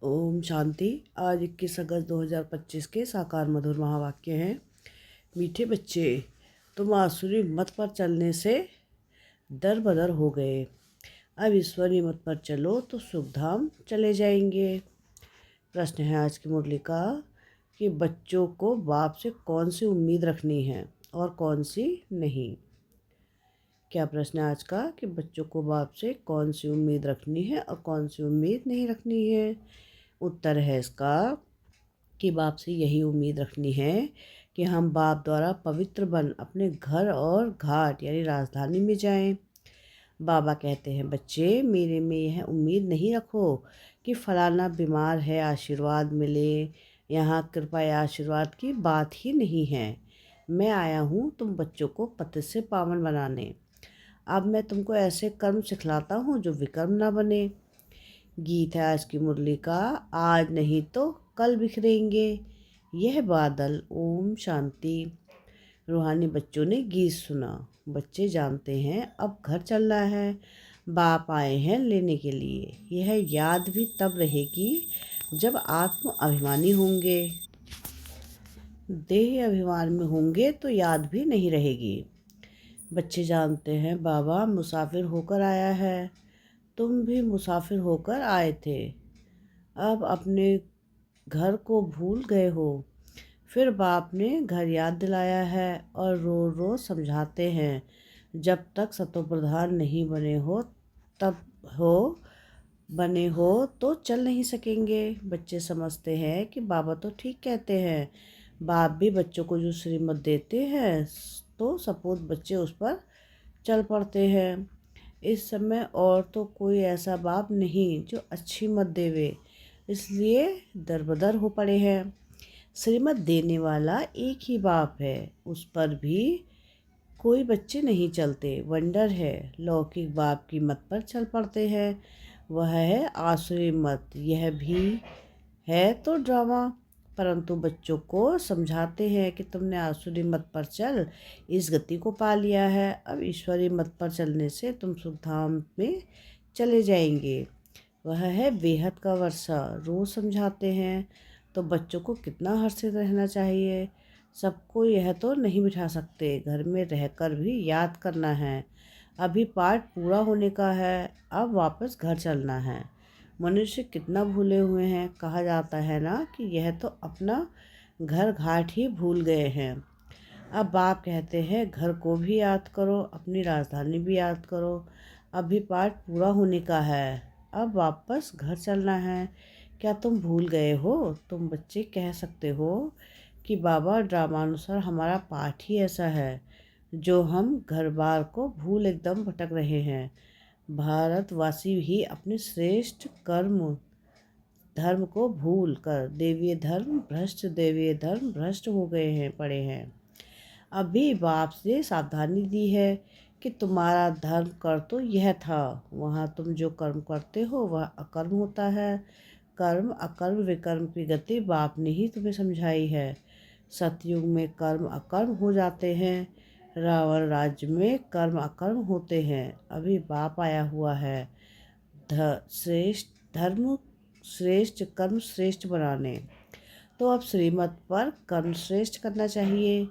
ओम शांति। आज 21 अगस्त 2025 के साकार मधुर महावाक्य हैं। मीठे बच्चे, तुम आसुरी मत पर चलने से दर बदर हो गए। अब ईश्वरी मत पर चलो तो सुखधाम चले जाएंगे। प्रश्न है आज की मुरली का कि बच्चों को बाप से कौन सी उम्मीद रखनी है और कौन सी नहीं। क्या प्रश्न है आज का कि बच्चों को बाप से कौन सी उम्मीद रखनी है और कौन सी उम्मीद नहीं रखनी है। उत्तर है इसका कि बाप से यही उम्मीद रखनी है कि हम बाप द्वारा पवित्र बन अपने घर और घाट यानी राजधानी में जाएं। बाबा कहते हैं, बच्चे मेरे में यह उम्मीद नहीं रखो कि फलाना बीमार है आशीर्वाद मिले। यहाँ कृपा या आशीर्वाद की बात ही नहीं है। मैं आया हूँ तुम बच्चों को पतित से पावन बनाने। अब मैं तुमको ऐसे कर्म सिखलाता हूँ जो विकर्म ना बने। गीत है आज की मुरली का, आज नहीं तो कल बिखरेंगे यह बादल। ओम शांति। रूहानी बच्चों ने गीत सुना। बच्चे जानते हैं अब घर चलना है, बाप आए हैं लेने के लिए। यह याद भी तब रहेगी जब आत्म अभिमानी होंगे। देह अभिमान में होंगे तो याद भी नहीं रहेगी। बच्चे जानते हैं बाबा मुसाफिर होकर आया है, तुम भी मुसाफिर होकर आए थे। अब अपने घर को भूल गए हो। फिर बाप ने घर याद दिलाया है और रो रो समझाते हैं, जब तक सतोप्रधान नहीं बने हो तब हो बने हो तो चल नहीं सकेंगे। बच्चे समझते हैं कि बाबा तो ठीक कहते हैं। बाप भी बच्चों को जो श्रीमत देते हैं तो सपूत बच्चे उस पर चल पड़ते हैं। इस समय और तो कोई ऐसा बाप नहीं जो अच्छी मत देवे, इसलिए दरबदर हो पड़े हैं। श्रीमत देने वाला एक ही बाप है, उस पर भी कोई बच्चे नहीं चलते। वंडर है, लौकिक बाप की मत पर चल पड़ते हैं। वह है आसुरी मत। यह भी है तो ड्रामा, परंतु बच्चों को समझाते हैं कि तुमने आसुरी मत पर चल इस गति को पा लिया है। अब ईश्वरी मत पर चलने से तुम सुखधाम में चले जाएंगे। वह है बेहद का वर्षा। रोज समझाते हैं तो बच्चों को कितना हर्षित रहना चाहिए। सबको यह तो नहीं बिठा सकते, घर में रहकर भी याद करना है। अभी पाठ पूरा होने का है, अब वापस घर चलना है। मनुष्य कितना भूले हुए हैं। कहा जाता है ना कि यह तो अपना घर घाट ही भूल गए हैं। अब बाप कहते हैं घर को भी याद करो, अपनी राजधानी भी याद करो। अभी पाठ पूरा होने का है, अब वापस घर चलना है। क्या तुम भूल गए हो? तुम बच्चे कह सकते हो कि बाबा ड्रामानुसार हमारा पाठ ही ऐसा है जो हम घर बार को भूल एकदम भटक रहे हैं। भारतवासी ही अपने श्रेष्ठ कर्म धर्म को भूल कर देवीय धर्म भ्रष्ट हो गए हैं पड़े हैं। अभी बाप से सावधानी दी है कि तुम्हारा धर्म कर तो यह था, वहाँ तुम जो कर्म करते हो वह अकर्म होता है। कर्म अकर्म विकर्म की गति बाप ने ही तुम्हें समझाई है। सतयुग में कर्म अकर्म हो जाते हैं, रावण राज्य में कर्म अकर्म होते हैं। अभी बाप आया हुआ है श्रेष्ठ धर्म श्रेष्ठ कर्म श्रेष्ठ बनाने। तो अब श्रीमत पर कर्म श्रेष्ठ करना चाहिए।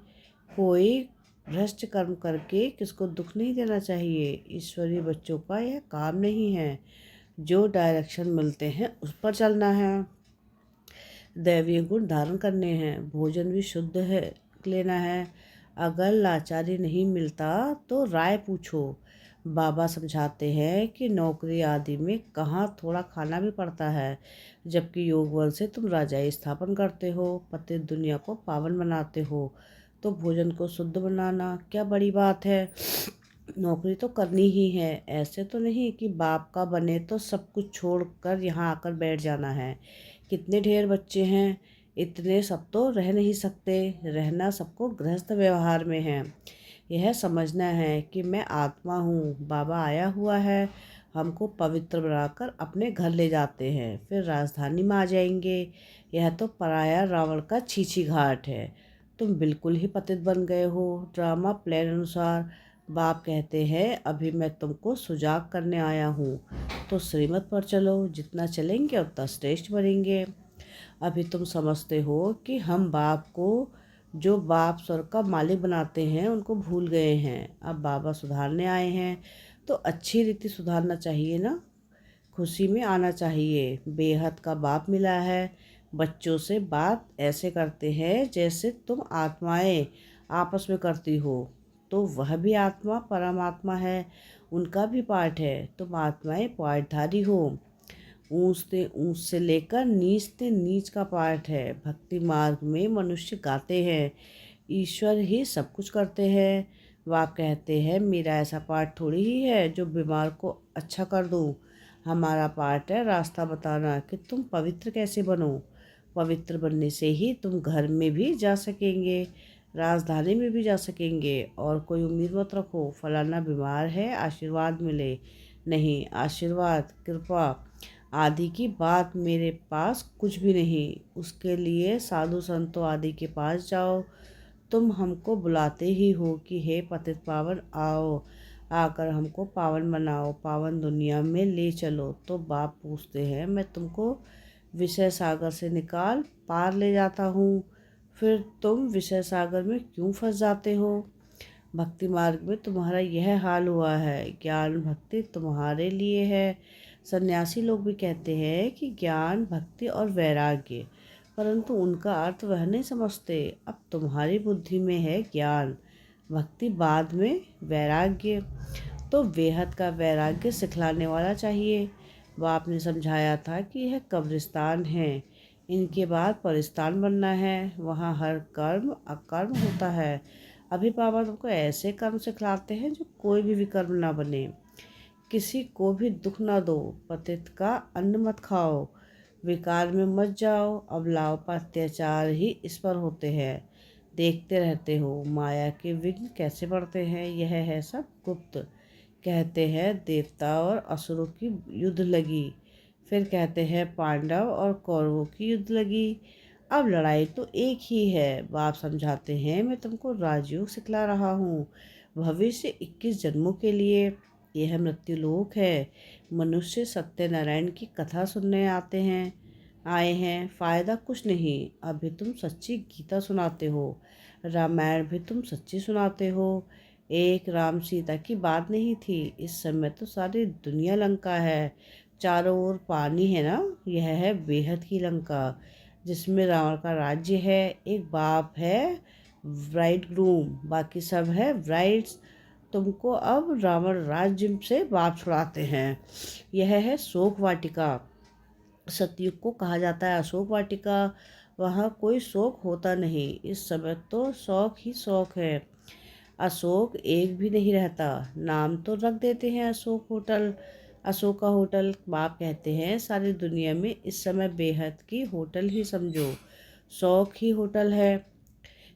कोई भ्रष्ट कर्म करके किसको दुख नहीं देना चाहिए। ईश्वरीय बच्चों का यह काम नहीं है। जो डायरेक्शन मिलते हैं उस पर चलना है। दैवीय गुण धारण करने हैं, भोजन भी शुद्ध है लेना है। अगर लाचारी नहीं मिलता तो राय पूछो। बाबा समझाते हैं कि नौकरी आदि में कहाँ थोड़ा खाना भी पड़ता है, जबकि योग बल से तुम राजाई स्थापन करते हो, पतित दुनिया को पावन बनाते हो। तो भोजन को शुद्ध बनाना क्या बड़ी बात है। नौकरी तो करनी ही है। ऐसे तो नहीं कि बाप का बने तो सब कुछ छोड़कर यहाँ आकर बैठ जाना है। कितने ढेर बच्चे हैं, इतने सब तो रह नहीं सकते। रहना सबको गृहस्थ व्यवहार में है। यह समझना है कि मैं आत्मा हूँ, बाबा आया हुआ है, हमको पवित्र बनाकर अपने घर ले जाते हैं, फिर राजधानी में आ जाएंगे। यह तो पराया रावण का छीछी घाट है। तुम बिल्कुल ही पतित बन गए हो। ड्रामा प्लान अनुसार बाप कहते हैं अभी मैं तुमको सुजाग करने आया हूँ, तो श्रीमत पर चलो, जितना चलेंगे उतना श्रेष्ठ बनेंगे। अभी तुम समझते हो कि हम बाप को, जो बाप स्वर्ग का मालिक बनाते हैं, उनको भूल गए हैं। अब बाबा सुधारने आए हैं तो अच्छी रीति सुधारना चाहिए ना, खुशी में आना चाहिए। बेहद का बाप मिला है। बच्चों से बात ऐसे करते हैं जैसे तुम आत्माएं आपस में करती हो। तो वह भी आत्मा परमात्मा है, उनका भी पार्ट है। तुम आत्माएं पार्टधारी हो। ऊंच से लेकर नीच का पाठ है। भक्ति मार्ग में मनुष्य गाते हैं, ईश्वर ही सब कुछ करते हैं। वह कहते हैं मेरा ऐसा पाठ थोड़ी ही है जो बीमार को अच्छा कर दूं। हमारा पाठ है रास्ता बताना कि तुम पवित्र कैसे बनो। पवित्र बनने से ही तुम घर में भी जा सकेंगे, राजधानी में भी जा सकेंगे। और कोई उम्मीद मत रखो फलाना बीमार है आशीर्वाद मिले। नहीं, आशीर्वाद कृपा आदि की बात मेरे पास कुछ भी नहीं। उसके लिए साधु संतों आदि के पास जाओ। तुम हमको बुलाते ही हो कि हे पतित पावन आओ, आकर हमको पावन बनाओ, पावन दुनिया में ले चलो। तो बाप पूछते हैं मैं तुमको विषय सागर से निकाल पार ले जाता हूँ, फिर तुम विषय सागर में क्यों फंस जाते हो। भक्ति मार्ग में तुम्हारा यह हाल हुआ है। ज्ञान भक्ति तुम्हारे लिए है। सन्यासी लोग भी कहते हैं कि ज्ञान भक्ति और वैराग्य, परंतु उनका अर्थ वह नहीं समझते। अब तुम्हारी बुद्धि में है ज्ञान, भक्ति बाद में, वैराग्य तो बेहद का वैराग्य सिखलाने वाला चाहिए। बाप ने समझाया था कि यह कब्रिस्तान है, इनके बाद परिस्तान बनना है, वहाँ हर कर्म अकर्म होता है। अभी बाबा तुमको ऐसे कर्म सिखलाते हैं जो कोई भी विकर्म ना बने। किसी को भी दुख ना दो, पतित का अन्न मत खाओ, विकार में मत जाओ। अबलाओं पर अत्याचार ही इस पर होते हैं, देखते रहते हो। माया के विघ्न कैसे बढ़ते हैं, यह है सब गुप्त। कहते हैं देवता और असुरों की युद्ध लगी, फिर कहते हैं पांडव और कौरवों की युद्ध लगी। अब लड़ाई तो एक ही है। बाप समझाते हैं मैं तुमको राजयोग सिखला रहा हूँ, भविष्य 21 जन्मों के लिए। यह मृत्युलोक है। मनुष्य सत्यनारायण की कथा सुनने आए हैं, फायदा कुछ नहीं। अभी तुम सच्ची गीता सुनाते हो, रामायण भी तुम सच्ची सुनाते हो। एक राम सीता की बात नहीं थी, इस समय तो सारी दुनिया लंका है। चारों ओर पानी है ना, यह है बेहद की लंका, जिसमें रावण का राज्य है। एक बाप है ब्राइड ग्रूम, बाकी सब है ब्राइड्स। तुमको अब रावण राज्य से बाप छुड़ाते हैं। यह है शोक वाटिका, सतयुग को कहा जाता है अशोक वाटिका। वहाँ कोई शोक होता नहीं, इस समय तो शौक ही शौक है। अशोक एक भी नहीं रहता, नाम तो रख देते हैं अशोक होटल, अशोका होटल। बाप कहते हैं सारी दुनिया में इस समय बेहद की होटल ही समझो, शौक ही होटल है।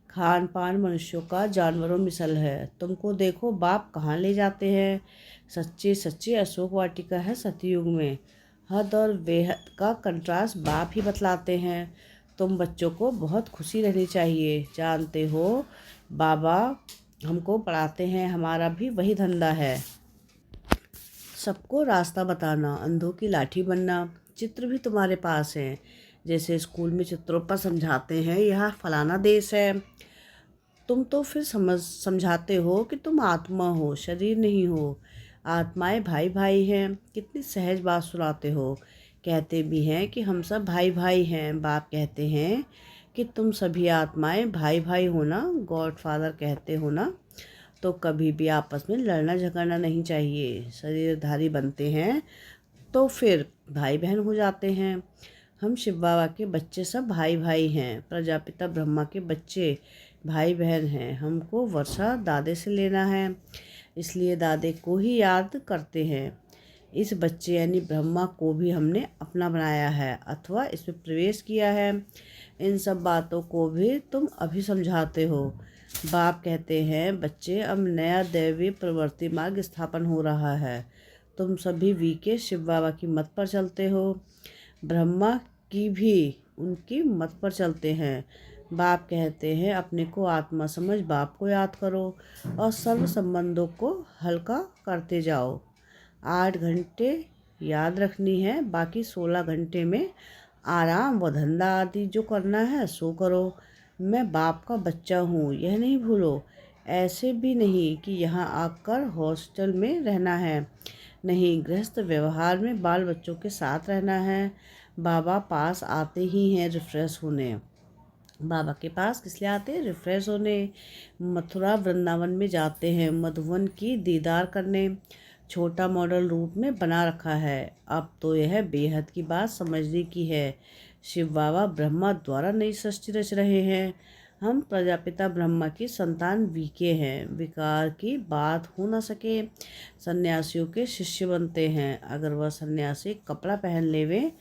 खान पान मनुष्यों का जानवरों मिसल है। तुमको देखो बाप कहाँ ले जाते हैं। सच्ची सच्ची अशोक वाटिका है सतयुग में। हद और बेहद का कंट्रास्ट बाप ही बतलाते हैं। तुम बच्चों को बहुत खुशी रहनी चाहिए। जानते हो बाबा हमको पढ़ाते हैं, हमारा भी वही धंधा है, सबको रास्ता बताना, अंधों की लाठी बनना। चित्र भी तुम्हारे पास हैं, जैसे स्कूल में चित्रों पर समझाते हैं यह फलाना देश है। तुम तो फिर समझाते हो कि तुम आत्मा हो, शरीर नहीं हो। आत्माएं भाई भाई हैं, कितनी सहज बात सुनाते हो। कहते भी हैं कि हम सब भाई भाई हैं। बाप कहते हैं कि तुम सभी आत्माएं भाई भाई हो ना, गॉड फादर कहते हो ना, तो कभी भी आपस में लड़ना झगड़ना नहीं चाहिए। शरीरधारी बनते हैं तो फिर भाई बहन हो जाते हैं। हम शिव बाबा के बच्चे सब भाई भाई हैं, प्रजापिता ब्रह्मा के बच्चे भाई बहन हैं। हमको वर्षा दादे से लेना है, इसलिए दादे को ही याद करते हैं। इस बच्चे यानी ब्रह्मा को भी हमने अपना बनाया है अथवा इसमें प्रवेश किया है। इन सब बातों को भी तुम अभी समझाते हो। बाप कहते हैं बच्चे अब नया दैवीय प्रवृत्ति मार्ग स्थापन हो रहा है। तुम सभी वी के शिव बाबा की मत पर चलते हो, ब्रह्मा की भी उनकी मत पर चलते हैं। बाप कहते हैं अपने को आत्मा समझ बाप को याद करो और सर्व संबंधों को हल्का करते जाओ। 8 घंटे याद रखनी है, बाकी 16 घंटे में आराम व धंधा आदि जो करना है सो करो। मैं बाप का बच्चा हूँ यह नहीं भूलो। ऐसे भी नहीं कि यहाँ आकर हॉस्टल में रहना है, नहीं, गृहस्थ व्यवहार में बाल बच्चों के साथ रहना है। बाबा पास आते ही हैं रिफ्रेश होने। बाबा के पास किस लिए आते हैं? रिफ्रेश होने। मथुरा वृंदावन में जाते हैं मधुवन की दीदार करने। छोटा मॉडल रूप में बना रखा है। अब तो यह बेहद की बात समझने की है। शिव बाबा ब्रह्मा द्वारा नई सृष्टि रच रहे हैं। हम प्रजापिता ब्रह्मा की संतान वीके हैं। विकार की बात हो न सके सन्यासियों के शिष्य बनते हैं। अगर वह सन्यासी कपड़ा पहन लेवे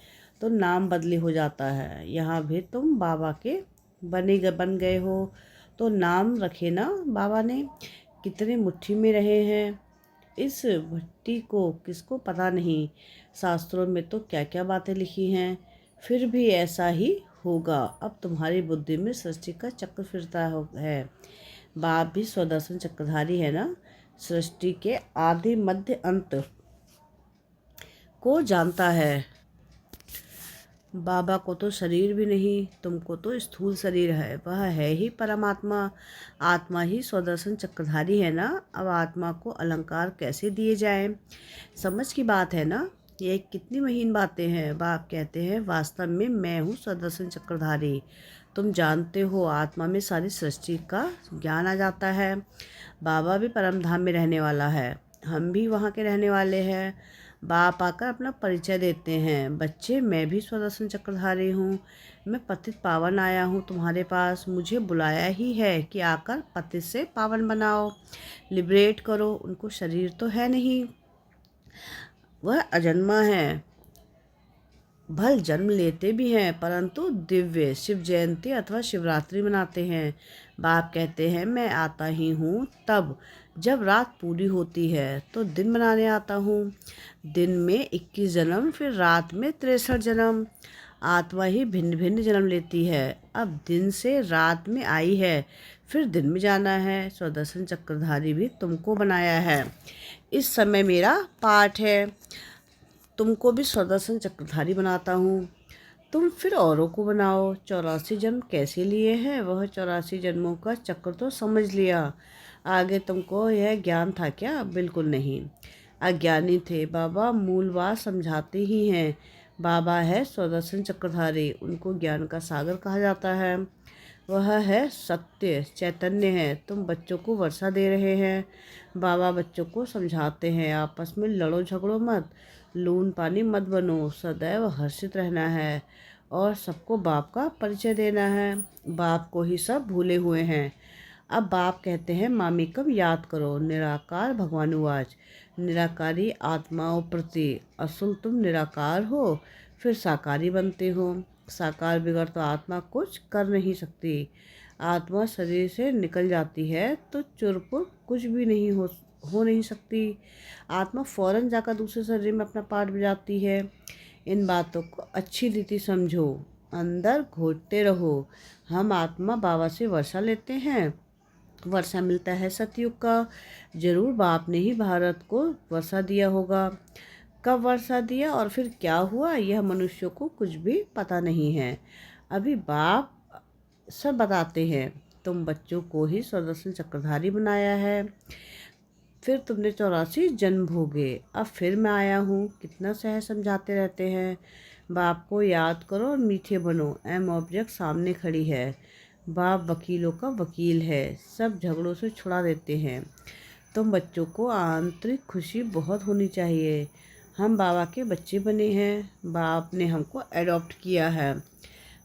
तो नाम बदली हो जाता है। यहाँ भी तुम बाबा के बन गए हो तो नाम रखे ना बाबा ने। कितने मुट्ठी में रहे हैं इस भट्टी को किसको पता नहीं। शास्त्रों में तो क्या क्या बातें लिखी हैं। फिर भी ऐसा ही होगा। अब तुम्हारी बुद्धि में सृष्टि का चक्र फिरता है। बाप भी स्वदर्शन चक्रधारी है ना। सृष्टि के आदि मध्य अंत को जानता है। बाबा को तो शरीर भी नहीं, तुमको तो स्थूल शरीर है। वह है ही परमात्मा। आत्मा ही स्वदर्शन चक्रधारी है ना। अब आत्मा को अलंकार कैसे दिए जाएं? समझ की बात है ना। ये कितनी महीन बातें हैं। बाप कहते हैं वास्तव में मैं हूँ स्वदर्शन चक्रधारी। तुम जानते हो आत्मा में सारी सृष्टि का ज्ञान आ जाता है। बाबा भी परम धाम में रहने वाला है, हम भी वहाँ के रहने वाले हैं। बाप आकर अपना परिचय देते हैं। बच्चे, मैं भी स्वदर्शन चक्रधारी हूँ। मैं पतित पावन आया हूँ तुम्हारे पास। मुझे बुलाया ही है कि आकर पतित से पावन बनाओ, लिबरेट करो। उनको शरीर तो है नहीं, वह अजन्मा है। भल जन्म लेते भी हैं परंतु दिव्य शिव जयंती अथवा शिवरात्रि मनाते हैं। बाप कहते हैं मैं आता ही हूँ तब जब रात पूरी होती है तो दिन मनाने आता हूँ। दिन में 21 जन्म, फिर रात में 63 जन्म। आत्मा ही भिन्न भिन्न जन्म लेती है। अब दिन से रात में आई है, फिर दिन में जाना है। स्वदर्शन चक्रधारी भी तुमको बनाया है। इस समय मेरा पाठ है। तुमको भी स्वदर्शन चक्रधारी बनाता हूँ, तुम फिर औरों को बनाओ। 84 जन्म कैसे लिए हैं? वह 84 जन्मों का चक्र तो समझ लिया। आगे तुमको यह ज्ञान था क्या? बिल्कुल नहीं, अज्ञानी थे। बाबा मूल बात समझाते ही हैं। बाबा है स्वदर्शन चक्रधारी, उनको ज्ञान का सागर कहा जाता है। वह है सत्य चैतन्य है। तुम बच्चों को वर्षा दे रहे हैं। बाबा बच्चों को समझाते हैं आपस में लड़ो झगड़ो मत, लून पानी मत बनो, सदैव हर्षित रहना है और सबको बाप का परिचय देना है। बाप को ही सब भूले हुए हैं। अब बाप कहते हैं मामिकम याद करो। निराकार भगवानुवाच, निराकारी आत्माओं प्रति असुल तुम निराकार हो, फिर साकारी बनते हो। साकार बिगड़ तो आत्मा कुछ कर नहीं सकती। आत्मा शरीर से निकल जाती है तो चुरपुर कुछ भी नहीं हो नहीं सकती। आत्मा फौरन जाकर दूसरे शरीर में अपना पार्ट बजाती है। इन बातों को अच्छी रीति समझो, अंदर घोटते रहो। हम आत्मा बाबा से वर्षा लेते हैं। वर्षा मिलता है सतयुग का। जरूर बाप ने ही भारत को वर्षा दिया होगा। कब वर्षा दिया और फिर क्या हुआ यह मनुष्यों को कुछ भी पता नहीं है। अभी बाप सब बताते हैं। तुम बच्चों को ही स्वदर्शन चक्रधारी बनाया है। फिर तुमने 84 जन्म भोगे। अब फिर मैं आया हूँ। कितना सहज समझाते रहते हैं। बाप को याद करो और मीठे बनो। एम ऑब्जेक्ट सामने खड़ी है। बाप वकीलों का वकील है, सब झगड़ों से छुड़ा देते हैं। तुम बच्चों को आंतरिक खुशी बहुत होनी चाहिए। हम बाबा के बच्चे बने हैं। बाप ने हमको एडॉप्ट किया है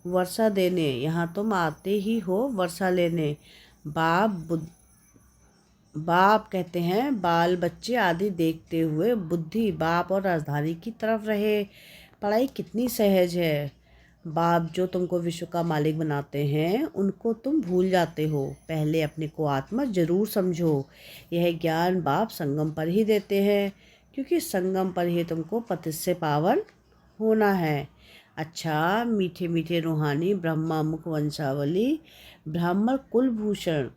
वर्षा देने। यहाँ तुम आते ही हो वर्षा लेने। बाप कहते हैं बाल बच्चे आदि देखते हुए बुद्धि बाप और राजधानी की तरफ रहे। पढ़ाई कितनी सहज है। बाप जो तुमको विश्व का मालिक बनाते हैं उनको तुम भूल जाते हो। पहले अपने को आत्मा जरूर समझो। यह ज्ञान बाप संगम पर ही देते हैं, क्योंकि संगम पर ही तुमको पतित से पावन होना है। अच्छा मीठे मीठे रूहानी ब्रह्मा मुख वंशावली ब्राह्मण कुलभूषण,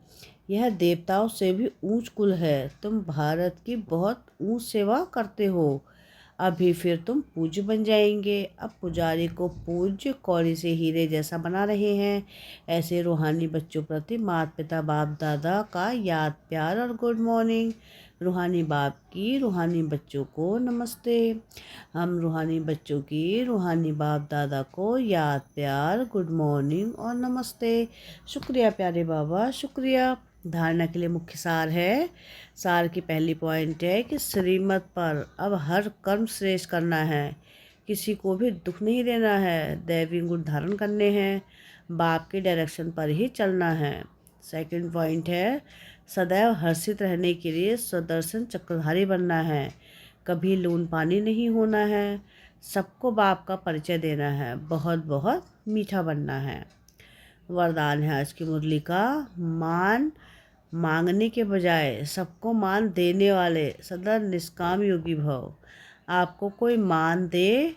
यह देवताओं से भी ऊंच कुल है। तुम भारत की बहुत ऊंच सेवा करते हो। अभी फिर तुम पूज्य बन जाएंगे। अब पुजारी को पूज्य कौड़ी से हीरे जैसा बना रहे हैं। ऐसे रूहानी बच्चों प्रति माता पिता बाप दादा का याद प्यार और गुड मॉर्निंग। रूहानी बाप की रूहानी बच्चों को नमस्ते। हम रूहानी बच्चों की रूहानी बाप दादा को याद प्यार गुड मॉर्निंग और नमस्ते। शुक्रिया प्यारे बाबा, शुक्रिया। धारणा के लिए मुख्य सार है। सार की पहली पॉइंट है कि श्रीमत पर अब हर कर्म श्रेष्ठ करना है, किसी को भी दुख नहीं देना है, दैवी गुण धारण करने हैं, बाप के डायरेक्शन पर ही चलना है। सेकंड पॉइंट है सदैव हर्षित रहने के लिए सुदर्शन चक्रधारी बनना है, कभी लून पानी नहीं होना है, सबको बाप का परिचय देना है, बहुत बहुत मीठा बनना है। वरदान है आज की मुरली का, मान मांगने के बजाय सबको मान देने वाले सदा निष्काम योगी भव। आपको कोई मान दे,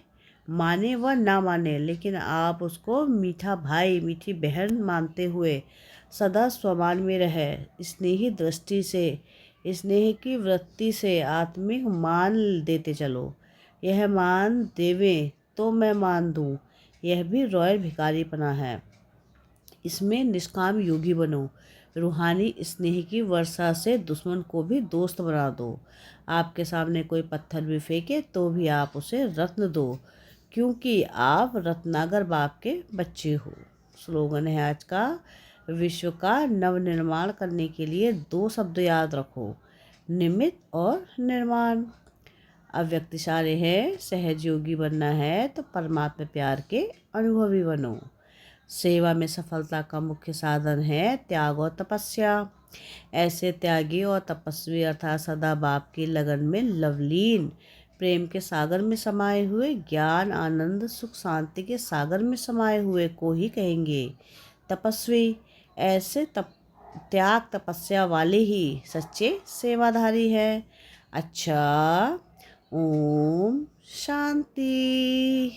माने व ना माने, लेकिन आप उसको मीठा भाई मीठी बहन मानते हुए सदा स्वमान में रहे, स्नेही दृष्टि से स्नेह की वृत्ति से आत्मिक मान देते चलो। यह मान देवे तो मैं मान दूं, यह भी रॉयल भिखारीपना है। इसमें निष्काम योगी बनो, रूहानी स्नेह की वर्षा से दुश्मन को भी दोस्त बना दो। आपके सामने कोई पत्थर भी फेंके तो भी आप उसे रत्न दो, क्योंकि आप रत्नागर बाप के बच्चे हो। स्लोगन है आज का, विश्व का नवनिर्माण करने के लिए 2 शब्द याद रखो, निमित्त और निर्माण। अव्यक्त इशारे हैं, सहज योगी बनना है तो परमात्मा प्यार के अनुभवी बनो। सेवा में सफलता का मुख्य साधन है त्याग और तपस्या। ऐसे त्यागी और तपस्वी अर्थात सदा बाप की लगन में लवलीन, प्रेम के सागर में समाये हुए, ज्ञान आनंद सुख शांति के सागर में समाये हुए को ही कहेंगे तपस्वी। ऐसे त्याग तपस्या वाले ही सच्चे सेवाधारी हैं। अच्छा, ओम शांति।